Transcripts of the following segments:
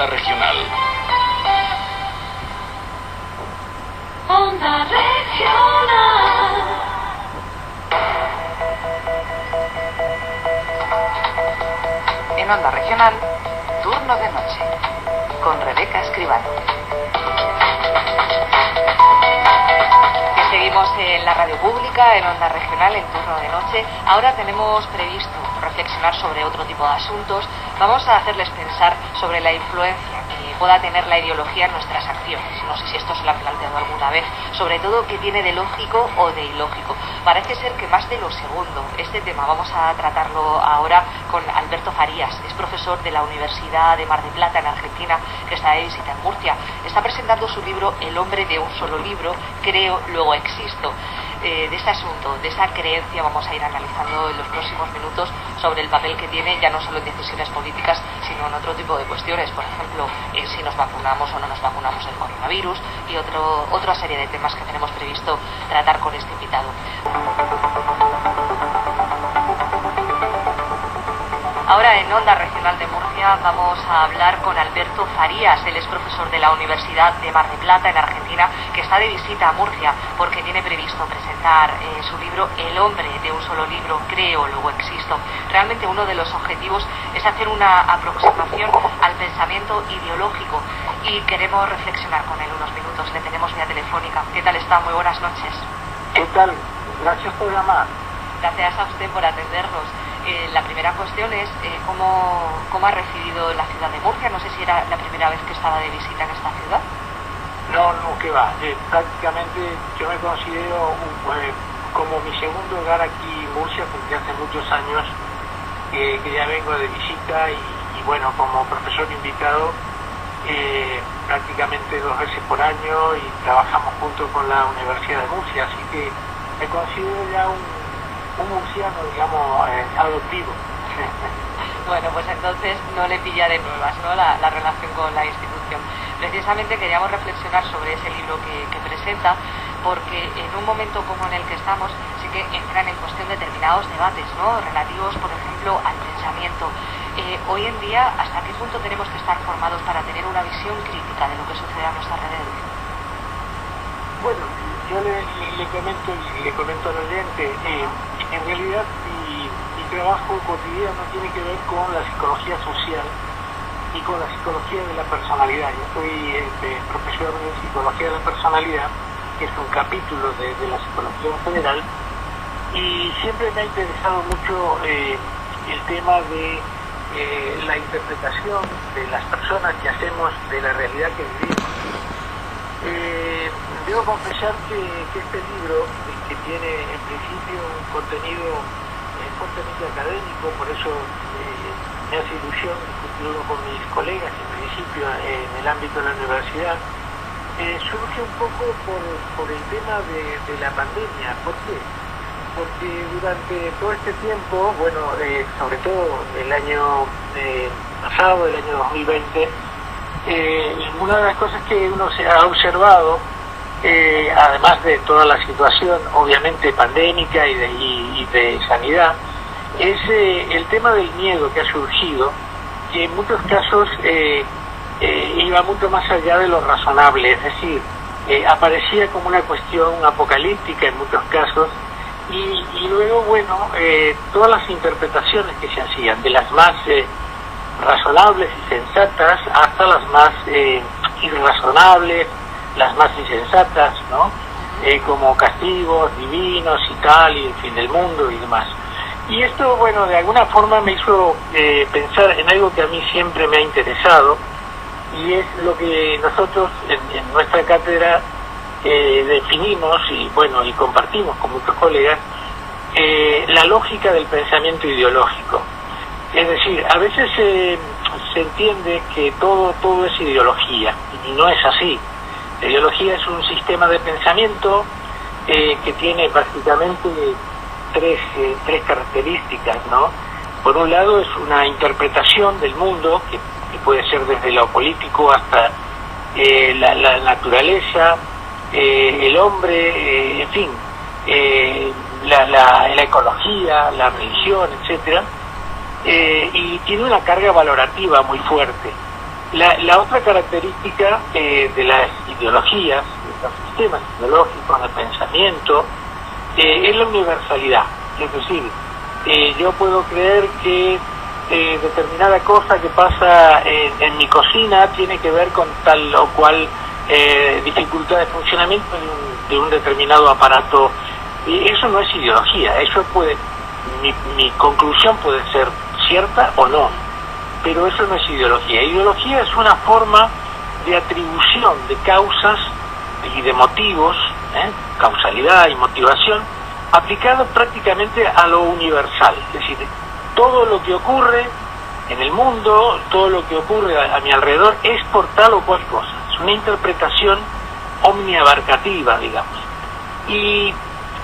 Onda Regional. Onda Regional. En Onda Regional, Turno de Noche, con Rebeca Escribano. Y seguimos en la radio pública, en Onda Regional, en Turno de Noche. Ahora tenemos previsto reflexionar sobre otro tipo de asuntos. Vamos a hacerles pensar sobre la influencia que pueda tener la ideología en nuestras acciones. No sé si esto se lo han planteado alguna vez. Sobre todo, ¿qué tiene de lógico o de ilógico? Parece ser que más de lo segundo. Este tema vamos a tratarlo ahora con Alberto Farías. Es profesor de la Universidad de Mar del Plata, en Argentina, que está de visita en Murcia. Está presentando su libro El hombre de un solo libro, creo, luego existo. De este asunto, de esa creencia, vamos a ir analizando en los próximos minutos sobre el papel que tiene, ya no solo en decisiones políticas, sino en otro tipo de cuestiones, por ejemplo, si nos vacunamos o no nos vacunamos del coronavirus, y otra serie de temas que tenemos previsto tratar con este invitado. Ahora en Onda Regional de Murcia vamos a hablar con Alberto Farías. Él es profesor de la Universidad de Mar del Plata, en Argentina, que está de visita a Murcia porque tiene previsto presentar su libro El hombre de un solo libro, creo, luego existo. Realmente uno de los objetivos es hacer una aproximación al pensamiento ideológico y queremos reflexionar con él unos minutos. Le tenemos vía telefónica. ¿Qué tal está? Muy buenas noches. ¿Qué tal? Gracias por llamar. Gracias a usted por atendernos. La primera cuestión es ¿cómo ha recibido la ciudad de Murcia? No sé si era la primera vez que estaba de visita en esta ciudad. No, que va. Prácticamente yo me considero como mi segundo hogar aquí en Murcia, porque hace muchos años que ya vengo de visita y bueno, como profesor invitado prácticamente 2 veces por año, y trabajamos junto con la Universidad de Murcia, así que me considero ya un murciano, digamos, adoptivo. Bueno, pues entonces no le pilla de nuevas, ¿no?, la relación con la institución. Precisamente queríamos reflexionar sobre ese libro que presenta, porque en un momento como en el que estamos sí que entran en cuestión determinados debates, ¿no?, relativos, por ejemplo, al pensamiento. Hoy en día, ¿hasta qué punto tenemos que estar formados para tener una visión crítica de lo que sucede a nuestro alrededor? Bueno, yo le comento al oyente, en realidad mi trabajo cotidiano tiene que ver con la psicología social y con la psicología de la personalidad. Yo soy profesor de psicología de la personalidad, que es un capítulo de la psicología en general, y siempre me ha interesado mucho el tema de la interpretación de las personas que hacemos de la realidad que vivimos. Debo confesar que este libro, que tiene en principio un contenido fuertemente académico, por eso me hace ilusión discutirlo con mis colegas, en principio en el ámbito de la universidad, surge un poco por el tema de la pandemia. ¿Por qué? Porque durante todo este tiempo, bueno, sobre todo el año pasado, el año 2020, una de las cosas que uno se ha observado, además de toda la situación obviamente pandémica y de sanidad, es el tema del miedo que ha surgido, que en muchos casos iba mucho más allá de lo razonable, es decir, aparecía como una cuestión apocalíptica en muchos casos, y luego, bueno, todas las interpretaciones que se hacían, de las más razonables y sensatas hasta las más irrazonables, las más insensatas, ¿no? Como castigos divinos y tal, y el fin del mundo y demás. Y esto, bueno, de alguna forma me hizo pensar en algo que a mí siempre me ha interesado, y es lo que nosotros en nuestra cátedra definimos y bueno, y compartimos con muchos colegas, la lógica del pensamiento ideológico. Es decir, a veces se entiende que todo es ideología, y no es así. La ideología es un sistema de pensamiento que tiene básicamente tres características, ¿no? Por un lado, es una interpretación del mundo que puede ser desde lo político hasta la naturaleza, el hombre, en fin, la ecología, la religión, etcétera, y tiene una carga valorativa muy fuerte. La otra característica de las ideologías, de los sistemas ideológicos, de pensamiento, es la universalidad. Es decir, yo puedo creer que determinada cosa que pasa en mi cocina tiene que ver con tal o cual dificultad de funcionamiento de un determinado aparato. Y eso no es ideología, eso puede, mi conclusión puede ser cierta o no, pero eso no es ideología. Ideología es una forma de atribución de causas y de motivos, causalidad y motivación, aplicado prácticamente a lo universal. Es decir, todo lo que ocurre en el mundo, todo lo que ocurre a mi alrededor es por tal o cual cosa. Es una interpretación omniabarcativa, digamos. Y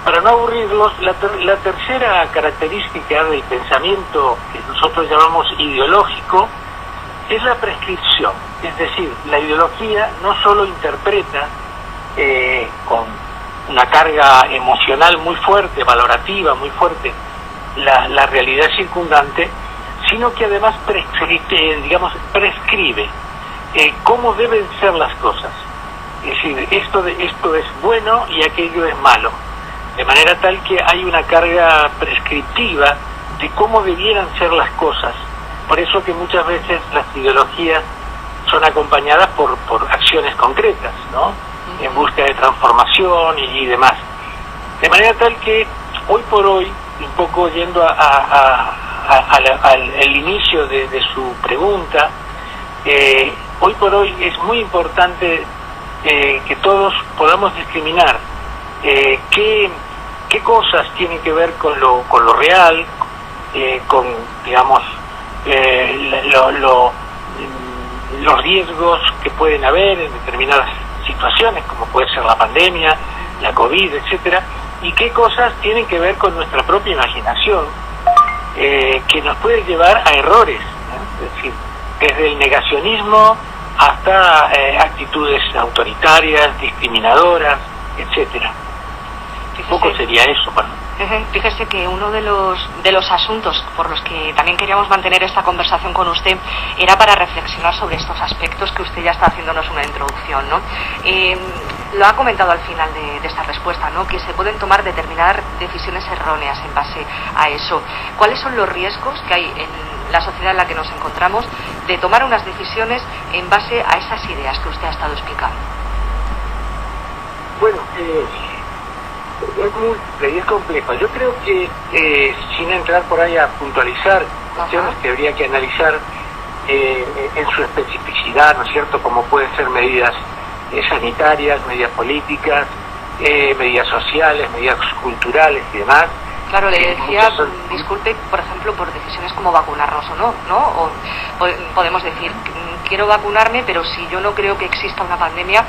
para no aburrirlos, la tercera característica del pensamiento que nosotros llamamos ideológico es la prescripción. Es decir, la ideología no solo interpreta con una carga emocional muy fuerte, valorativa, muy fuerte, la realidad circundante, sino que además prescribe cómo deben ser las cosas. Es decir, esto es bueno y aquello es malo. De manera tal que hay una carga prescriptiva de cómo debieran ser las cosas. Por eso que muchas veces las ideologías son acompañadas por acciones concretas, ¿no? En busca de transformación y demás. De manera tal que hoy por hoy, un poco yendo al inicio de su pregunta, hoy por hoy es muy importante que todos podamos discriminar qué cosas tienen que ver con lo real, con, digamos, los riesgos que pueden haber en determinadas situaciones, como puede ser la pandemia, la COVID, etcétera, y qué cosas tienen que ver con nuestra propia imaginación, que nos puede llevar a errores, ¿no? Es decir, desde el negacionismo hasta actitudes autoritarias, discriminadoras, etcétera. Un poco sería eso, bueno. Fíjese que uno de los asuntos por los que también queríamos mantener esta conversación con usted era para reflexionar sobre estos aspectos que usted ya está haciéndonos una introducción, ¿no? Lo ha comentado al final de esta respuesta, ¿no? Que se pueden tomar determinadas decisiones erróneas en base a eso. ¿Cuáles son los riesgos que hay en la sociedad en la que nos encontramos de tomar unas decisiones en base a esas ideas que usted ha estado explicando? Bueno, es múltiple y es complejo. Yo creo que, sin entrar por ahí a puntualizar cuestiones que habría que analizar en su especificidad, ¿no es cierto?, como pueden ser medidas sanitarias, medidas políticas, medidas sociales, medidas culturales y demás. Claro, le decía, disculpe, por ejemplo, por decisiones como vacunarnos o no, ¿no? O podemos decir, quiero vacunarme, pero si yo no creo que exista una pandemia,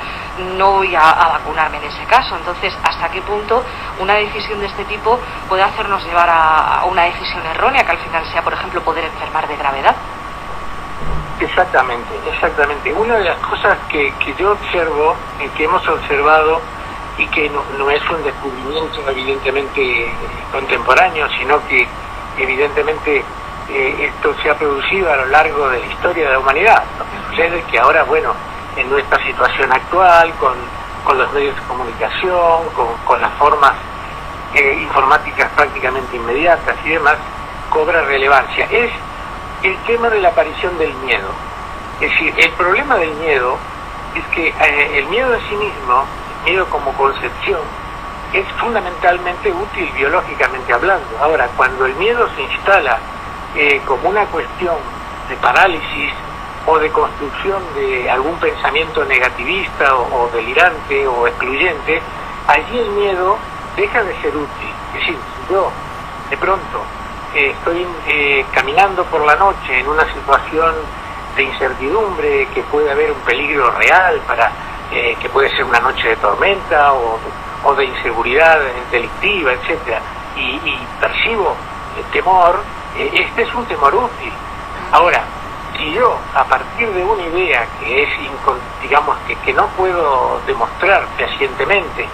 no voy a vacunarme en ese caso. Entonces, ¿hasta qué punto una decisión de este tipo puede hacernos llevar a una decisión errónea, que al final sea, por ejemplo, poder enfermar de gravedad? Exactamente. Una de las cosas que yo observo, que hemos observado, y que no es un descubrimiento evidentemente contemporáneo, sino que evidentemente esto se ha producido a lo largo de la historia de la humanidad. Lo que sucede es que ahora, bueno, en nuestra situación actual, con los medios de comunicación, con las formas informáticas prácticamente inmediatas y demás, cobra relevancia. Es el tema de la aparición del miedo. Es decir, el problema del miedo es que el miedo en sí mismo, el miedo como concepción, es fundamentalmente útil biológicamente hablando. Ahora, cuando el miedo se instala como una cuestión de parálisis o de construcción de algún pensamiento negativista o delirante o excluyente, allí el miedo deja de ser útil. Es decir, si yo de pronto estoy caminando por la noche en una situación de incertidumbre, que puede haber un peligro real que puede ser una noche de tormenta o de inseguridad delictiva, etcétera, y percibo temor, este es un temor útil. Ahora, si yo, a partir de una idea que es, digamos, que no puedo demostrar fehacientemente,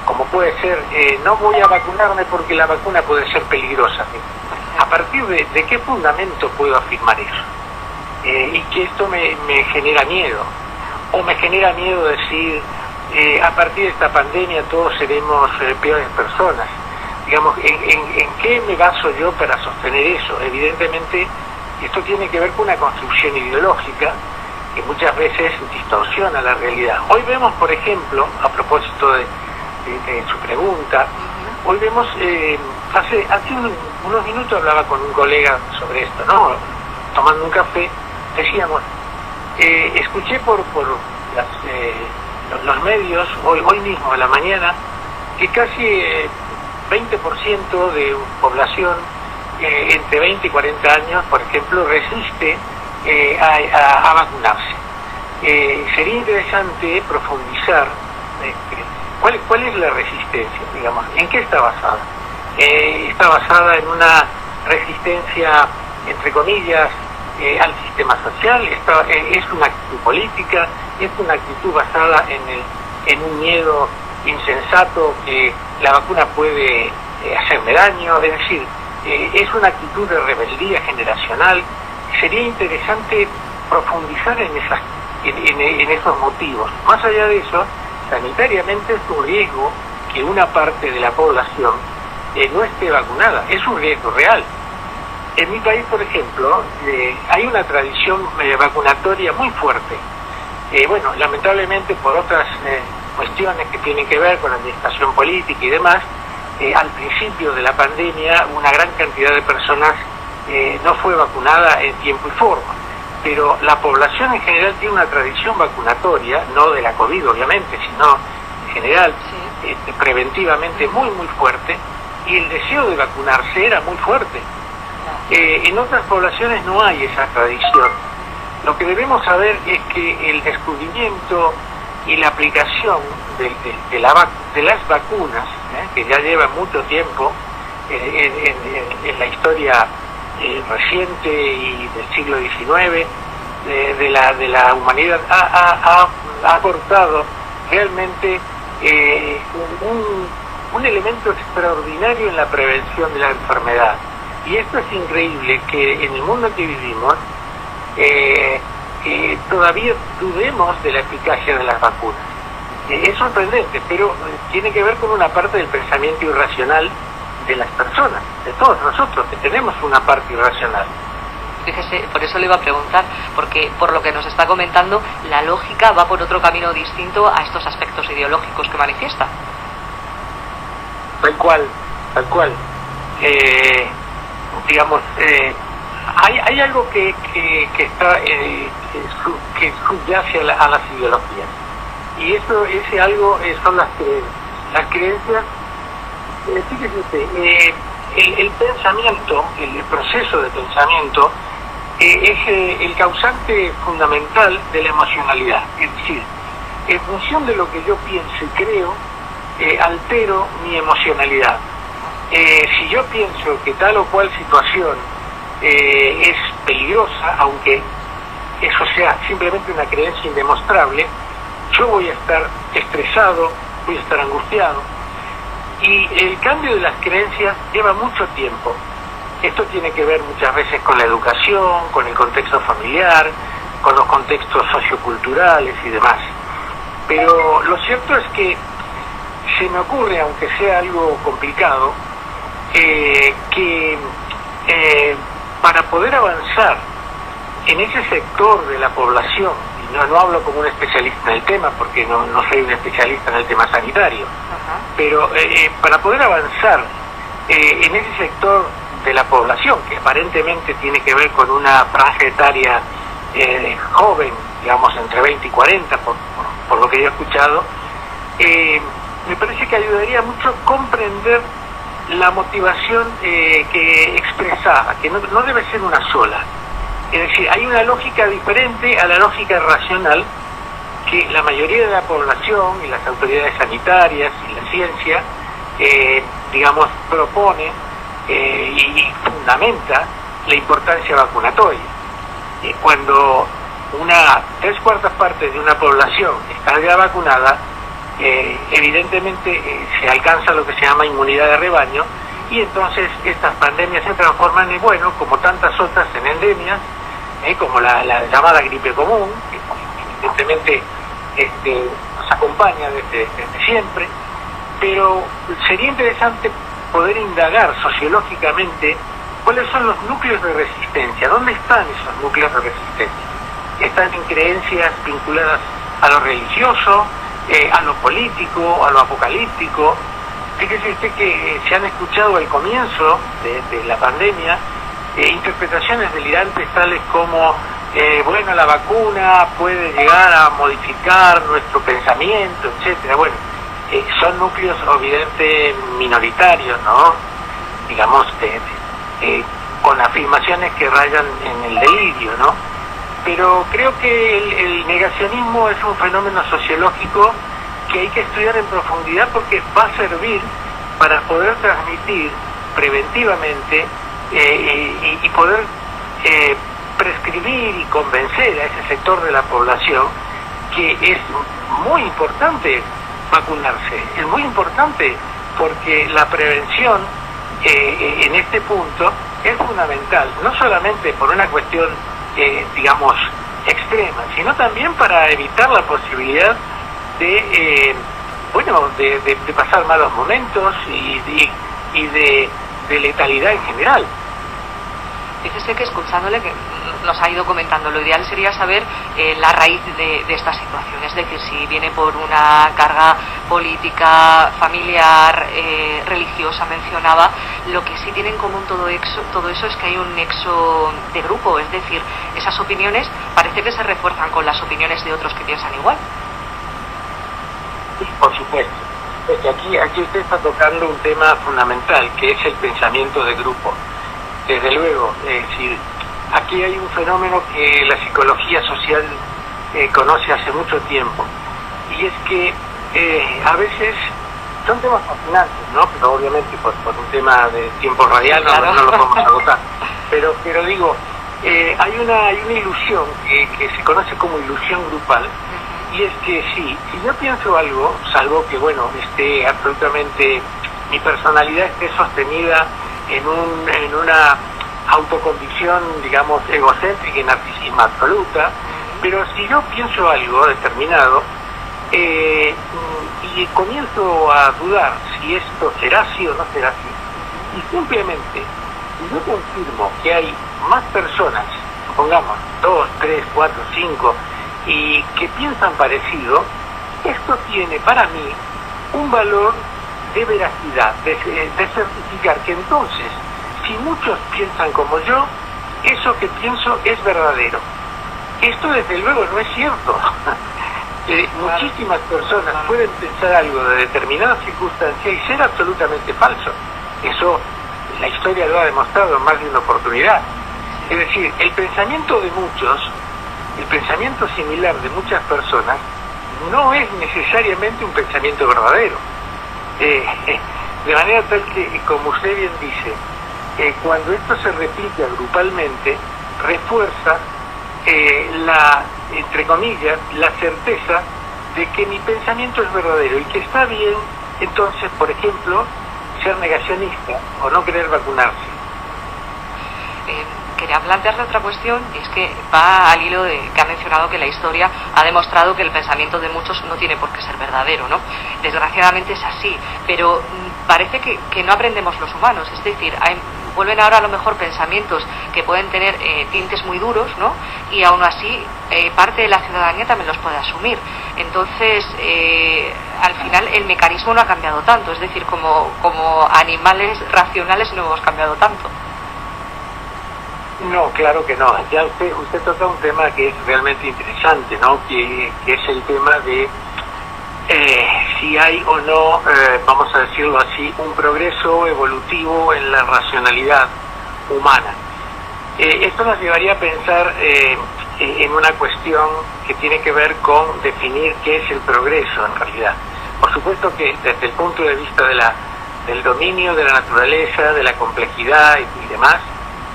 como puede ser, no voy a vacunarme porque la vacuna puede ser peligrosa, ¿a partir de qué fundamento puedo afirmar eso? y que esto me genera miedo, o me genera miedo decir, a partir de esta pandemia todos seremos peores personas. Digamos, ¿en qué me baso yo para sostener eso? Evidentemente, esto tiene que ver con una construcción ideológica que muchas veces distorsiona la realidad. Hoy vemos, por ejemplo, a propósito de su pregunta, hoy vemos, hace unos minutos hablaba con un colega sobre esto, ¿no? Tomando un café, decíamos, escuché por los medios, hoy mismo a la mañana, que casi 20% de población entre 20 y 40 años, por ejemplo, resiste a vacunarse. Sería interesante profundizar cuál es la resistencia, digamos, en qué está basada. Está basada en una resistencia, entre comillas, al sistema social, es una actitud política, es una actitud basada en un miedo insensato que la vacuna puede hacerme daño, es decir, es una actitud de rebeldía generacional. Sería interesante profundizar en esos motivos. Más allá de eso, sanitariamente es un riesgo que una parte de la población no esté vacunada, es un riesgo real. En mi país, por ejemplo, hay una tradición vacunatoria muy fuerte. Bueno, lamentablemente por otras cuestiones que tienen que ver con la administración política y demás, al principio de la pandemia una gran cantidad de personas no fue vacunada en tiempo y forma. Pero la población en general tiene una tradición vacunatoria, no de la COVID obviamente, sino en general, preventivamente muy fuerte, y el deseo de vacunarse era muy fuerte. En otras poblaciones no hay esa tradición. Lo que debemos saber es que el descubrimiento y la aplicación de las vacunas, que ya llevan mucho tiempo en la historia reciente y del siglo XIX de la humanidad, ha aportado realmente un elemento extraordinario en la prevención de la enfermedad. Y esto es increíble, que en el mundo en que vivimos todavía dudemos de la eficacia de las vacunas. Es sorprendente, pero tiene que ver con una parte del pensamiento irracional de las personas, de todos nosotros, que tenemos una parte irracional. Fíjese, por eso le iba a preguntar, porque por lo que nos está comentando, la lógica va por otro camino distinto a estos aspectos ideológicos que manifiesta. Tal cual. Digamos, hay algo que está que subyace a las ideologías, y ese algo son las creencias. Las creencias, fíjese usted, el pensamiento, el proceso de pensamiento es el causante fundamental de la emocionalidad. Es decir, en función de lo que yo pienso y creo, altero mi emocionalidad. Si yo pienso que tal o cual situación es peligrosa, aunque eso sea simplemente una creencia indemostrable, yo voy a estar estresado, voy a estar angustiado. Y el cambio de las creencias lleva mucho tiempo. Esto tiene que ver muchas veces con la educación, con el contexto familiar, con los contextos socioculturales y demás. Pero lo cierto es que se me ocurre, aunque sea algo complicado, que para poder avanzar en ese sector de la población, y no hablo como un especialista en el tema, porque no soy un especialista en el tema sanitario, pero para poder avanzar en ese sector de la población, que aparentemente tiene que ver con una franja etaria joven, digamos entre 20 y 40, por lo que yo he escuchado, me parece que ayudaría mucho comprender la motivación que expresaba, que no debe ser una sola. Es decir, hay una lógica diferente a la lógica racional que la mayoría de la población y las autoridades sanitarias y la ciencia, digamos, propone y fundamenta la importancia vacunatoria. Cuando una 3/4 partes de una población está ya vacunada, evidentemente se alcanza lo que se llama inmunidad de rebaño, y entonces estas pandemias se transforman en, bueno, como tantas otras, en endemias, como la llamada gripe común, que evidentemente nos acompaña desde siempre, pero sería interesante poder indagar sociológicamente cuáles son los núcleos de resistencia, dónde están esos núcleos de resistencia. Están en creencias vinculadas a lo religioso, a lo político, a lo apocalíptico. Fíjese usted que se han escuchado al comienzo de la pandemia interpretaciones delirantes tales como bueno, la vacuna puede llegar a modificar nuestro pensamiento, etcétera. Bueno, son núcleos obviamente minoritarios, ¿no? Digamos, con afirmaciones que rayan en el delirio, ¿no? Pero creo que el negacionismo es un fenómeno sociológico que hay que estudiar en profundidad porque va a servir para poder transmitir preventivamente y poder prescribir y convencer a ese sector de la población que es muy importante vacunarse, es muy importante porque la prevención en este punto es fundamental, no solamente por una cuestión digamos extrema, sino también para evitar la posibilidad de pasar malos momentos y de letalidad en general. Fíjese que escuchándole, que nos ha ido comentando, lo ideal sería saber la raíz de esta situación, es decir, si viene por una carga política, familiar, religiosa, mencionaba. Lo que sí tiene en común todo eso es que hay un nexo de grupo, es decir, esas opiniones parece que se refuerzan con las opiniones de otros que piensan igual. Sí, por supuesto. Aquí usted está tocando un tema fundamental, que es el pensamiento de grupo. Desde luego, es decir, aquí hay un fenómeno que la psicología social conoce hace mucho tiempo, y es que a veces son temas fascinantes, ¿no? Pero obviamente por un tema de tiempo radial no lo podemos agotar. Pero digo, hay una ilusión que se conoce como ilusión grupal, y es que si yo pienso algo, salvo que esté absolutamente, mi personalidad esté sostenida en una autoconvicción, digamos, egocéntrica y narcisismo absoluta, pero si yo pienso algo determinado y comienzo a dudar si esto será así o no será así, y simplemente si yo confirmo que hay más personas, supongamos 2, 3, 4, 5, y que piensan parecido, esto tiene para mí un valor de veracidad, de certificar que entonces, si muchos piensan como yo, eso que pienso es verdadero. Esto desde luego no es cierto. Muchísimas personas pueden pensar algo de determinada circunstancia y ser absolutamente falso. Eso la historia lo ha demostrado en más de una oportunidad. Es decir, el pensamiento de muchos, el pensamiento similar de muchas personas, no es necesariamente un pensamiento verdadero. De manera tal que, como usted bien dice, cuando esto se replica grupalmente, refuerza entre comillas, la certeza de que mi pensamiento es verdadero y que está bien, entonces, por ejemplo, ser negacionista o no querer vacunarse. Quería plantearle otra cuestión, es que va al hilo de que ha mencionado que la historia ha demostrado que el pensamiento de muchos no tiene por qué ser verdadero, ¿no? Desgraciadamente es así, pero parece que no aprendemos los humanos, es decir, vuelven ahora a lo mejor pensamientos que pueden tener tintes muy duros, ¿no? Y aún así parte de la ciudadanía también los puede asumir. Entonces, al final el mecanismo no ha cambiado tanto, es decir, como animales racionales no hemos cambiado tanto. No, claro que no. Ya usted toca un tema que es realmente interesante, ¿no? Que es el tema de si hay o no, vamos a decirlo así, un progreso evolutivo en la racionalidad humana. Esto nos llevaría a pensar en una cuestión que tiene que ver con definir qué es el progreso en realidad. Por supuesto que desde el punto de vista del dominio de la naturaleza, de la complejidad y demás,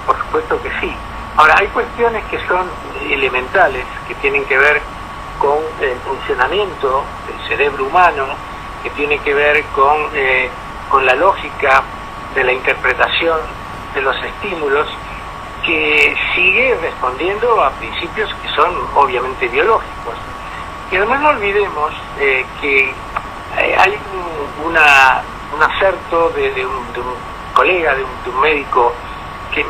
por supuesto que sí. Ahora, hay cuestiones que son elementales, que tienen que ver con el funcionamiento del cerebro humano, que tiene que ver con la lógica de la interpretación de los estímulos, que sigue respondiendo a principios que son obviamente biológicos. Y además no olvidemos que hay un acerto de un colega, de un médico, que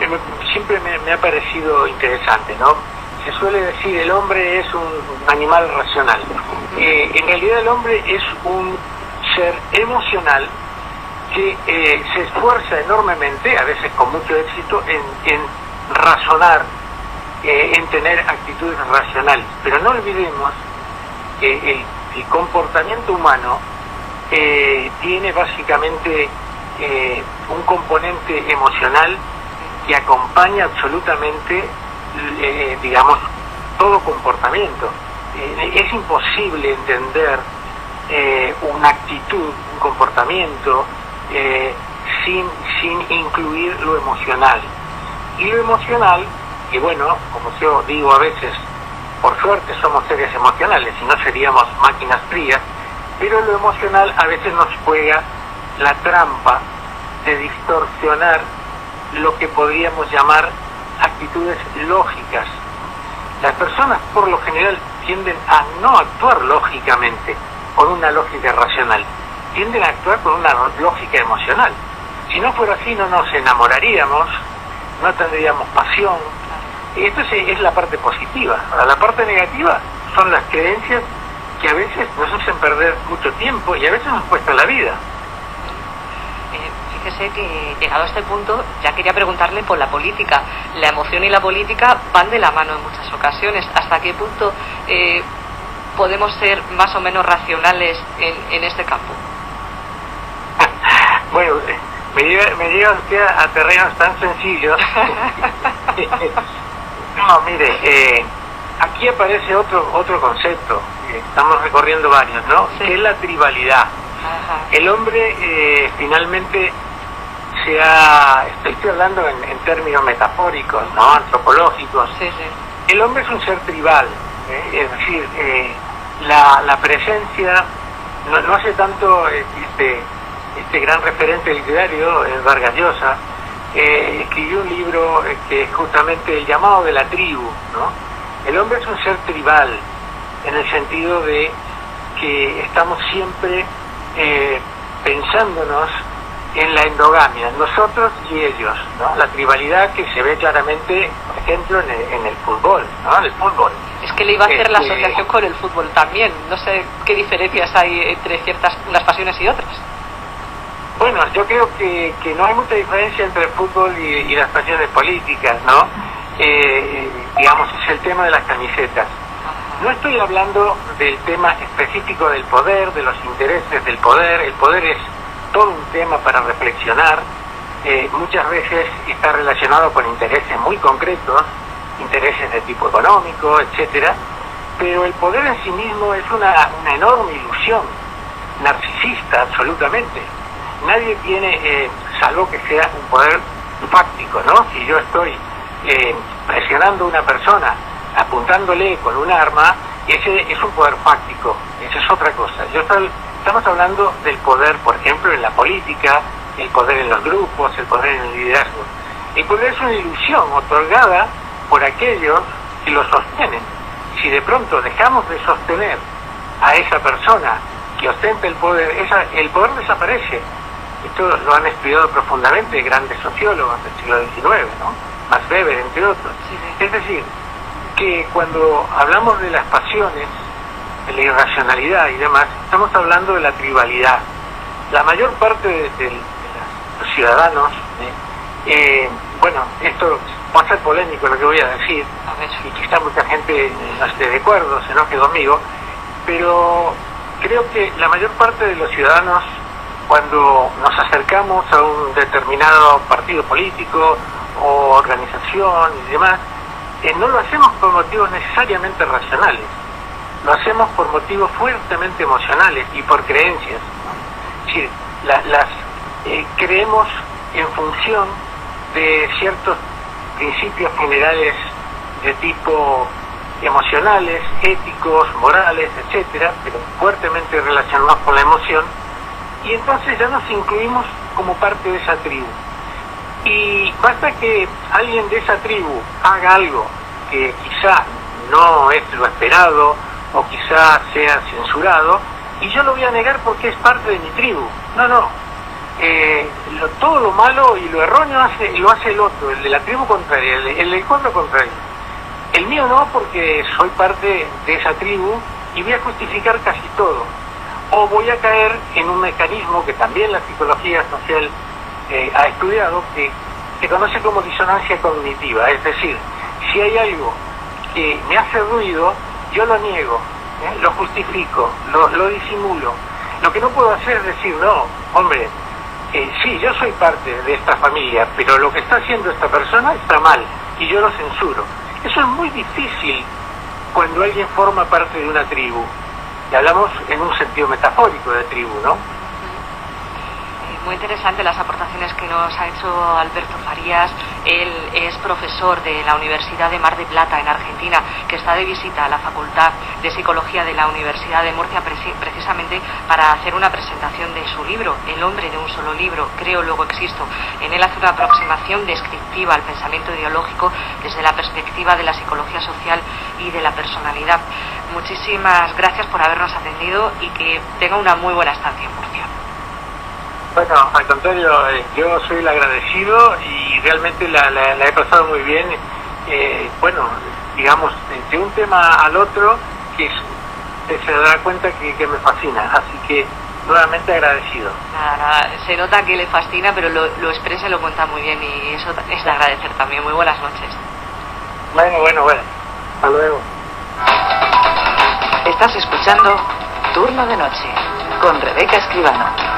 siempre me ha parecido interesante, ¿no? Se suele decir el hombre es un animal racional. En realidad el hombre es un ser emocional que se esfuerza enormemente, a veces con mucho éxito, en razonar, en tener actitudes racionales. Pero no olvidemos que el comportamiento humano tiene básicamente un componente emocional que acompaña absolutamente, digamos, todo comportamiento. Es imposible entender una actitud, un comportamiento, sin incluir lo emocional. Y lo emocional, que bueno, como yo digo a veces, por suerte somos seres emocionales, si no seríamos máquinas frías, pero lo emocional a veces nos juega la trampa de distorsionar lo que podríamos llamar actitudes lógicas. Las personas por lo general tienden a no actuar lógicamente, con una lógica racional, tienden a actuar con una lógica emocional. Si no fuera así no nos enamoraríamos, no tendríamos pasión. Esto es la parte positiva. Ahora, la parte negativa son las creencias que a veces nos hacen perder mucho tiempo y a veces nos cuesta la vida. Fíjese que llegado a este punto ya quería preguntarle por la política. La emoción y la política van de la mano en muchas ocasiones. ¿Hasta qué punto podemos ser más o menos racionales en este campo? Bueno, me llega usted a terrenos tan sencillos. No, mire, aquí aparece otro concepto, estamos recorriendo varios, ¿no? Sí. Que es la tribalidad. Ajá. El hombre finalmente estoy hablando en términos metafóricos, ¿no? Antropológicos. Sí, sí. El hombre es un ser tribal, es decir, la presencia, no hace tanto este gran referente literario, Vargas Llosa, escribió un libro que es justamente el llamado de la tribu, ¿no? El hombre es un ser tribal, en el sentido de que estamos siempre pensándonos en la endogamia, nosotros y ellos, ¿no? La tribalidad que se ve claramente, por ejemplo, en el fútbol, ¿no? El fútbol. Es que le iba a hacer la asociación con el fútbol también. No sé qué diferencias hay entre unas pasiones y otras. Bueno, yo creo que no hay mucha diferencia entre el fútbol y las pasiones políticas, ¿no? Digamos, es el tema de las camisetas. No estoy hablando del tema específico del poder, de los intereses del poder. El poder es todo un tema para reflexionar. Muchas veces está relacionado con intereses muy concretos, intereses de tipo económico, etcétera. Pero el poder en sí mismo es una enorme ilusión, narcisista absolutamente. Nadie tiene, salvo que sea un poder fáctico, ¿no? Si yo estoy presionando a una persona, apuntándole con un arma, ese es un poder fáctico, esa es otra cosa. Estamos hablando del poder, por ejemplo, en la política, el poder en los grupos, el poder en el liderazgo. El poder es una ilusión otorgada por aquellos que lo sostienen. Si de pronto dejamos de sostener a esa persona que ostenta el poder desaparece. Esto lo han estudiado profundamente grandes sociólogos del siglo XIX, ¿no? Max Weber, entre otros. Sí. Es decir, que cuando hablamos de las pasiones, de la irracionalidad y demás, estamos hablando de la tribalidad. La mayor parte de los ciudadanos, bueno, esto va a ser polémico lo que voy a decir, y quizá mucha gente no esté de acuerdo, se enoje conmigo, pero creo que la mayor parte de los ciudadanos, cuando nos acercamos a un determinado partido político o organización y demás, no lo hacemos por motivos necesariamente racionales, lo hacemos por motivos fuertemente emocionales y por creencias. Es decir, creemos en función de ciertos principios generales de tipo emocionales, éticos, morales, etcétera, pero fuertemente relacionados con la emoción, y entonces ya nos incluimos como parte de esa tribu. Y basta que alguien de esa tribu haga algo que quizá no es lo esperado o quizá sea censurado, y yo lo voy a negar porque es parte de mi tribu. No. Todo lo malo y lo erróneo lo hace el otro, el de la tribu contraria, el del pueblo contrario. El mío no, porque soy parte de esa tribu y voy a justificar casi todo. O voy a caer en un mecanismo que también la psicología social ha estudiado, que se conoce como disonancia cognitiva. Es decir, si hay algo que me hace ruido, yo lo niego, lo justifico, lo disimulo. Lo que no puedo hacer es decir, no, hombre, sí, yo soy parte de esta familia, pero lo que está haciendo esta persona está mal y yo lo censuro. Eso es muy difícil cuando alguien forma parte de una tribu. Y hablamos en un sentido metafórico de tribu, ¿no? Muy interesante las aportaciones que nos ha hecho Alberto Farías. Él es profesor de la Universidad de Mar del Plata en Argentina, que está de visita a la Facultad de Psicología de la Universidad de Murcia precisamente para hacer una presentación de su libro, El hombre de un solo libro, Creo, luego existo. En él hace una aproximación descriptiva al pensamiento ideológico desde la perspectiva de la psicología social y de la personalidad. Muchísimas gracias por habernos atendido y que tenga una muy buena estancia en Murcia. Bueno, al contrario, yo soy el agradecido y realmente la he pasado muy bien. Bueno, digamos, de un tema al otro, que se dará cuenta que me fascina. Así que, nuevamente agradecido. Nada, se nota que le fascina, pero lo expresa y lo cuenta muy bien y eso es de agradecer también. Muy buenas noches. Bueno. Hasta luego. Estás escuchando Turno de Noche con Rebeca Escribano.